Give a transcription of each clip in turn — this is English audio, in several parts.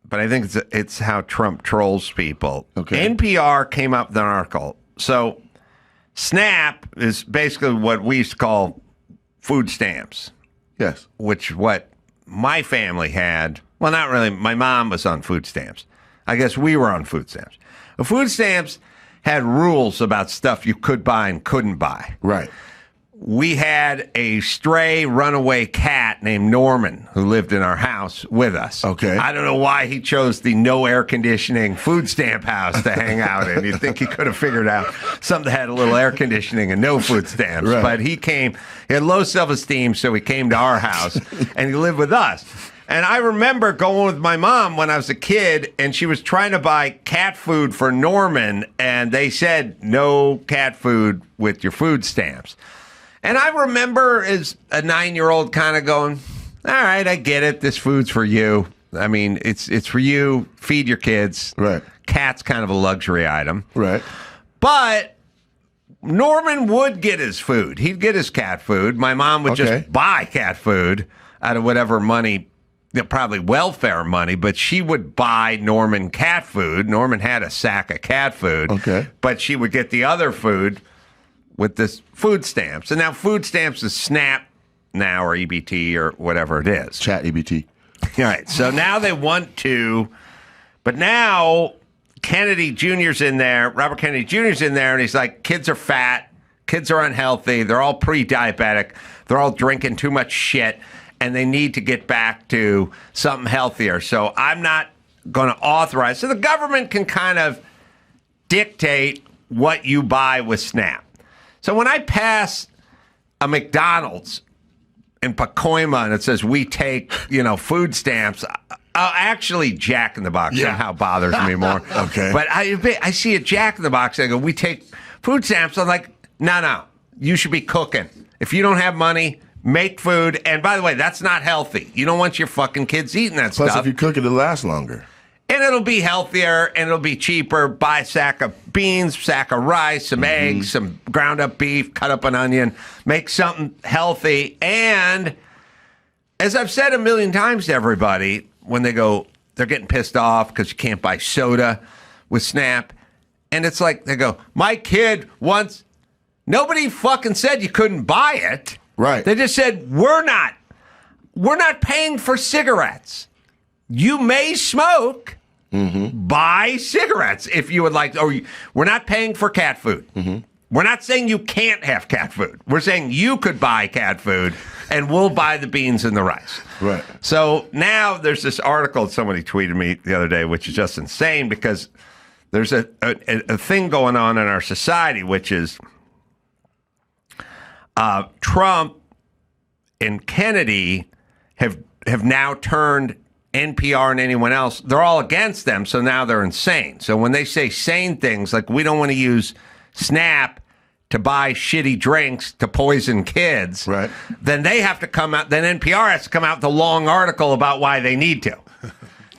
but I think it's how Trump trolls people. Okay. NPR came up with an article. So SNAP is basically what we used to call food stamps. Yes. Which what my family had. Well, not really. My mom was on food stamps. I guess we were on food stamps. The food stamps had rules about stuff you could buy and couldn't buy. Right. We had a stray runaway cat named Norman who lived in our house with us. Okay. I don't know why he chose the no air conditioning food stamp house to hang out in. You'd think he could have figured out something that had a little air conditioning and no food stamps. Right. But he had low self-esteem, so he came to our house and he lived with us. And I remember going with my mom when I was a kid, and she was trying to buy cat food for Norman, and they said no cat food with your food stamps. And I remember as a 9-year-old kind of going, all right, I get it. This food's for you. I mean, it's for you. Feed your kids. Right. Cat's kind of a luxury item. Right. But Norman would get his food. He'd get his cat food. My mom would just buy cat food out of whatever money, probably welfare money, but she would buy Norman cat food. Norman had a sack of cat food. Okay. But she would get the other food with this food stamps. And now food stamps is SNAP now, or EBT, or whatever it is. Chat EBT. All right. So now they want to, but now Kennedy Jr.'s in there, Robert Kennedy Jr.'s in there, and he's like, kids are fat, kids are unhealthy, they're all pre-diabetic, they're all drinking too much shit, and they need to get back to something healthier. So I'm not going to authorize. So the government can kind of dictate what you buy with SNAP. So when I pass a McDonald's in Pacoima and it says we take, food stamps, actually Jack in the Box somehow bothers me more. Okay. But I see a Jack in the Box, I go, we take food stamps. I'm like, no, you should be cooking. If you don't have money, make food. And by the way, that's not healthy. You don't want your fucking kids eating that stuff. Plus, if you cook it, it'll last longer. And it'll be healthier, and it'll be cheaper. Buy a sack of beans, sack of rice, some eggs, some ground up beef, cut up an onion. Make something healthy. And as I've said a million times to everybody, when they're getting pissed off because you can't buy soda with SNAP. And it's like, they go, my kid wants... Nobody fucking said you couldn't buy it. Right. They just said, we're not paying for cigarettes. You may smoke... Buy cigarettes if you would like. Or we're not paying for cat food. We're not saying you can't have cat food. We're saying you could buy cat food, and we'll buy the beans and the rice. Right. So now there's this article somebody tweeted me the other day, which is just insane because there's a thing going on in our society, which is Trump and Kennedy have now turned NPR and anyone else, they're all against them, so now they're insane. So when they say sane things like we don't want to use SNAP to buy shitty drinks to poison kids, right, then they have to come out, then NPR has to come out with a long article about why they need to.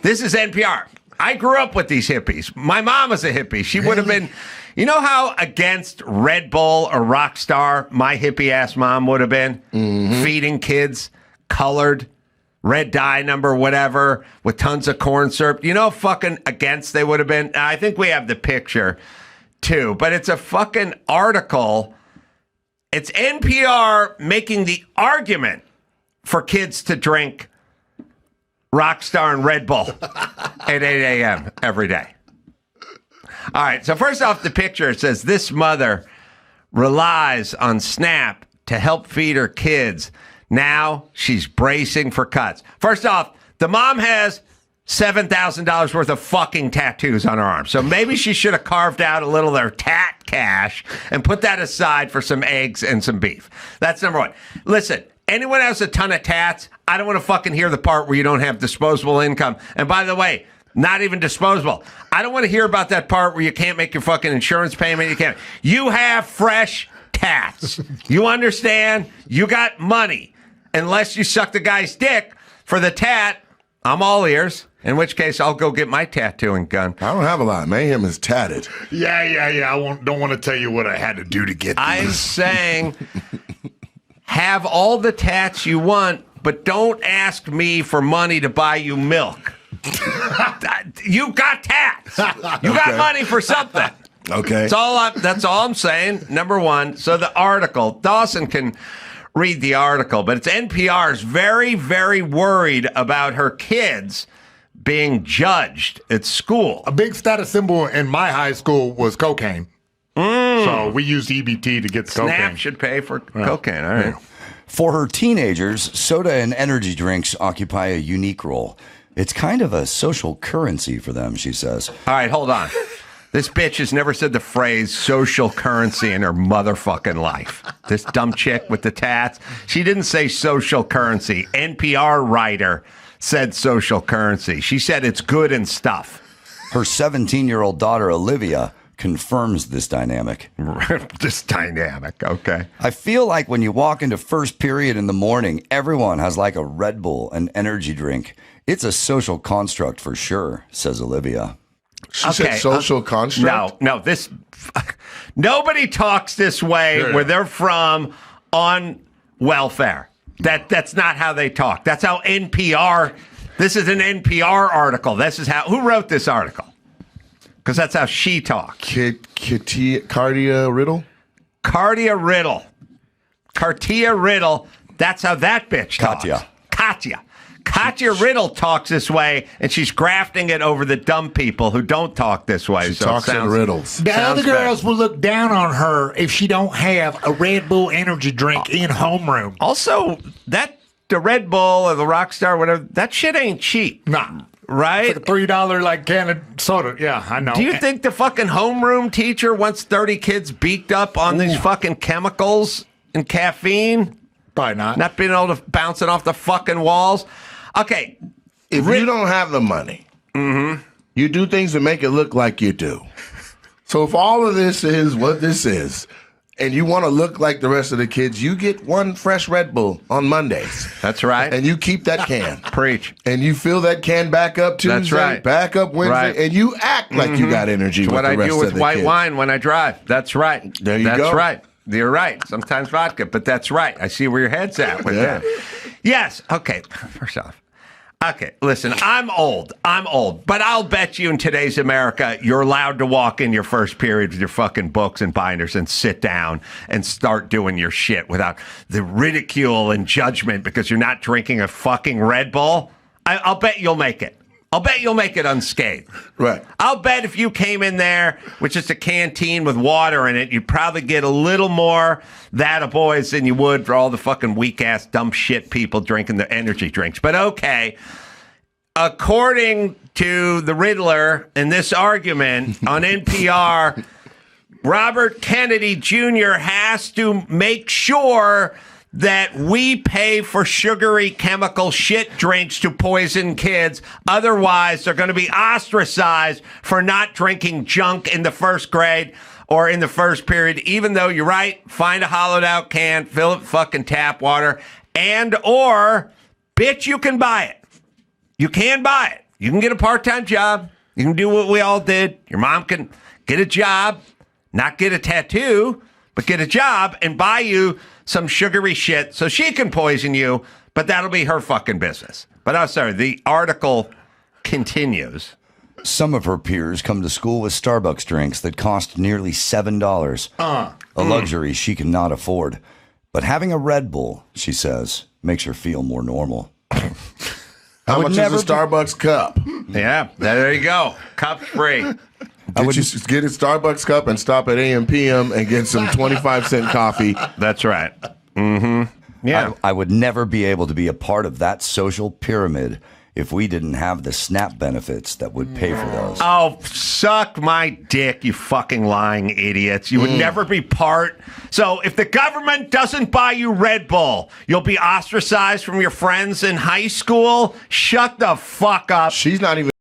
This is NPR. I grew up with these hippies. My mom was a hippie. She would have been, you know how against Red Bull or Rockstar my hippie-ass mom would have been? Feeding kids colored red dye number, whatever, with tons of corn syrup. You know how fucking against they would have been? I think we have the picture, too. But it's a fucking article. It's NPR making the argument for kids to drink Rockstar and Red Bull at 8 a.m. every day. All right, so first off, the picture, it says, this mother relies on SNAP to help feed her kids. Now she's bracing for cuts. First off, the mom has $7,000 worth of fucking tattoos on her arm. So maybe she should have carved out a little of their tat cash and put that aside for some eggs and some beef. That's number one. Listen, anyone has a ton of tats, I don't want to fucking hear the part where you don't have disposable income. And by the way, not even disposable. I don't want to hear about that part where you can't make your fucking insurance payment. You have fresh tats. You understand? You got money. Unless you suck the guy's dick for the tat, I'm all ears. In which case, I'll go get my tattooing gun. I don't have a lot. Mayhem is tatted. Yeah. I don't want to tell you what I had to do to get these. I'm saying have all the tats you want, but don't ask me for money to buy you milk. You got tats. You got money for something. Okay. That's all I'm saying. Number one. So the article, Dawson can read the article, but it's NPR's very, very worried about her kids being judged at school. A big status symbol in my high school was cocaine. So we used EBT to get the Snap cocaine. should pay for cocaine. All right. For her teenagers, soda and energy drinks occupy a unique role. It's kind of a social currency for them, she says. All right, hold on. This bitch has never said the phrase social currency in her motherfucking life. This dumb chick with the tats. She didn't say social currency. NPR writer said social currency. She said it's good and stuff. Her 17-year-old daughter, Olivia, confirms this dynamic. This dynamic, okay. I feel like when you walk into first period in the morning, everyone has like a Red Bull, an energy drink. It's a social construct for sure, says Olivia. She said social construct? No, nobody talks this way where they're from on welfare. That's not how they talk. That's how NPR, this is an NPR article. Who wrote this article? Because that's how she talks. Cardia Riddle? Cartia Riddle. That's how that bitch talks. Katya Riddle talks this way, and she's grafting it over the dumb people who don't talk this way. She talks in riddles. The other girls will look down on her if she don't have a Red Bull energy drink in homeroom. Also, the Red Bull or the Rockstar, whatever, that shit ain't cheap. Nah. Right? It's like a $3 can of soda. Yeah, I know. Do you think the fucking homeroom teacher wants 30 kids beaked up on these fucking chemicals and caffeine? Probably not. Not being able to bounce it off the fucking walls? Okay. If you don't have the money, you do things to make it look like you do. So if all of this is what this is, and you want to look like the rest of the kids, you get one fresh Red Bull on Mondays. That's right. And you keep that can. Preach. And you fill that can back up Tuesday, That's right. back up Wednesday, Right. and you act like you got energy with What the I rest do of with the white kids. wine when I drive. That's right. There you That's go. That's right. You're right. Sometimes vodka, but that's right. I see where your head's at with that. Yes. Okay. First off. Okay, listen, I'm old, but I'll bet you in today's America, you're allowed to walk in your first period with your fucking books and binders and sit down and start doing your shit without the ridicule and judgment because you're not drinking a fucking Red Bull. I'll bet you'll make it. I'll bet you'll make it unscathed. Right. I'll bet if you came in there with just a canteen with water in it, you'd probably get a little more that of boys than you would for all the fucking weak-ass, dumb shit people drinking the energy drinks. But okay, according to the Riddler in this argument on NPR, Robert Kennedy Jr. has to make sure that we pay for sugary chemical shit drinks to poison kids. Otherwise, they're going to be ostracized for not drinking junk in the first grade or in the first period, even though you're right, find a hollowed out can, fill it with fucking tap water, or, bitch, you can buy it. You can buy it. You can get a part-time job. You can do what we all did. Your mom can get a job, not get a tattoo, but get a job and buy you some sugary shit so she can poison you, but that'll be her fucking business. But I'm sorry, the article continues. Some of her peers come to school with Starbucks drinks that cost nearly $7, a luxury she cannot afford. But having a Red Bull, she says, makes her feel more normal. How much is a Starbucks cup? Yeah, there you go. Cup free. Get a Starbucks cup and stop at AM PM and get some 25-cent coffee. That's right. Mm-hmm. Yeah. I would never be able to be a part of that social pyramid if we didn't have the SNAP benefits that would pay for those. Oh, suck my dick, you fucking lying idiots. You would never be part. So if the government doesn't buy you Red Bull, you'll be ostracized from your friends in high school? Shut the fuck up. She's not even